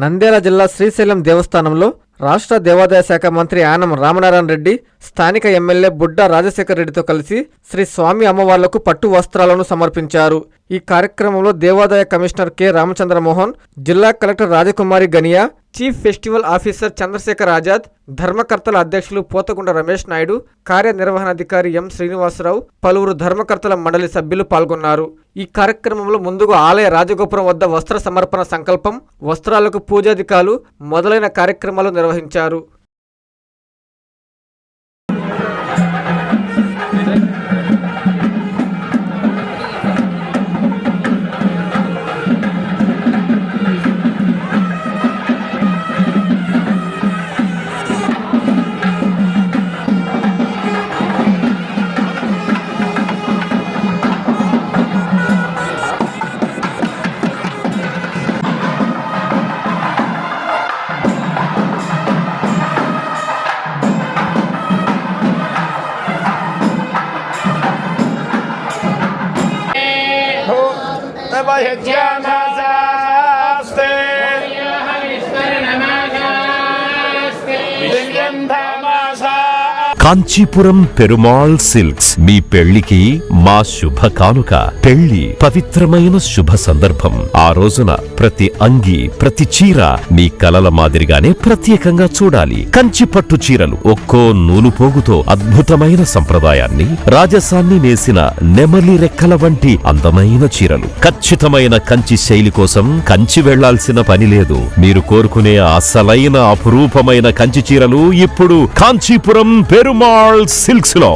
నంద్యాల జిల్లా శ్రీశైలం దేవస్థానంలో రాష్ట్ర దేవాదాయ శాఖ మంత్రి ఆనం రామనారాయణ రెడ్డి స్థానిక ఎమ్మెల్యే బుడ్డా రాజశేఖర్ రెడ్డితో కలిసి శ్రీ స్వామి అమ్మవార్లకు పట్టు వస్త్రాలను సమర్పించారు. ఈ కార్యక్రమంలో దేవాదాయ కమిషనర్ కె రామచంద్రమోహన్, జిల్లా collector Rajakumari Ganiya, chief festival officer Chandrashekhar Azad, ధర్మకర్తల అధ్యక్షులు పోతగుండ రమేష్ నాయుడు, కార్యనిర్వహణాధికారి ఎం శ్రీనివాసరావు, పలువురు ధర్మకర్తల మండలి సభ్యులు పాల్గొన్నారు. ఈ కార్యక్రమంలో ముందుగా ఆలయ రాజగోపురం వద్ద వస్త్ర సమర్పణ సంకల్పం, వస్త్రాలకు పూజాధికాలు మొదలైన కార్యక్రమాలు నిర్వహించారు. కాంచీపురం పెరుమాళ్ సిల్క్స్ మీ పెళ్లికి మా శుభ కానుక. పెళ్లి పవిత్రమైన శుభ సందర్భం. ఆ రోజున ప్రతి అంగి, ప్రతి చీర మీ కలల మాదిరిగానే ప్రత్యేకంగా చూడాలి. కంచి పట్టు చీరలు ఒక్కో నూలు పోగుతో అద్భుతమైన సంప్రదాయాన్ని, రాజసాన్ని నేసిన నెమలి రెక్కల వంటి అందమైన చీరలు. ఖచ్చితమైన కంచి శైలి కోసం కంచి వెళ్లాల్సిన పని లేదు. మీరు కోరుకునే అసలైన అపురూపమైన కంచి చీరలు ఇప్పుడు కాంచీపురం పెరుమాళ్ సిల్క్స్ లో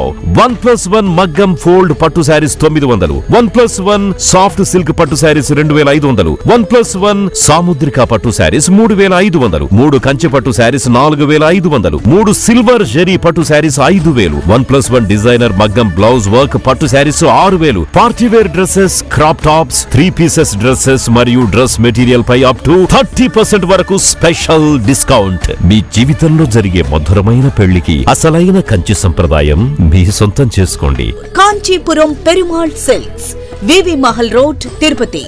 1+1 మగ్గం ఫోల్డ్ పట్టు శారీస్ 900, 1+1 సాఫ్ట్ సిల్క్ పట్టు శారీస్ 2500, 1+1 సాముద్రిక పట్టు శారీస్ 3500, 3 కంచి పట్టు శారీస్ 4500, 3 సిల్వర్ జెరీ పట్టు శారీస్ 5000, 1+1 డిజైనర్ మగ్గం బ్లౌజ్ వర్క్ పట్టు saris 6000, party wear dresses, crop tops, 3 pieces dresses మరియు డ్రెస్ మెటీరియల్ పై అప్ టు 30% వరకు స్పెషల్ డిస్కౌంట్. మీ జీవితంలో జరిగే మధురమైన పెళ్లికి అసలైన కంచి సంప్రదాయం మీ సొంతం చేసుకోండి. కాంచీపురం పెరుమాళ్ సిల్క్స్, వివి మహల్ రోడ్, తిరుపతి.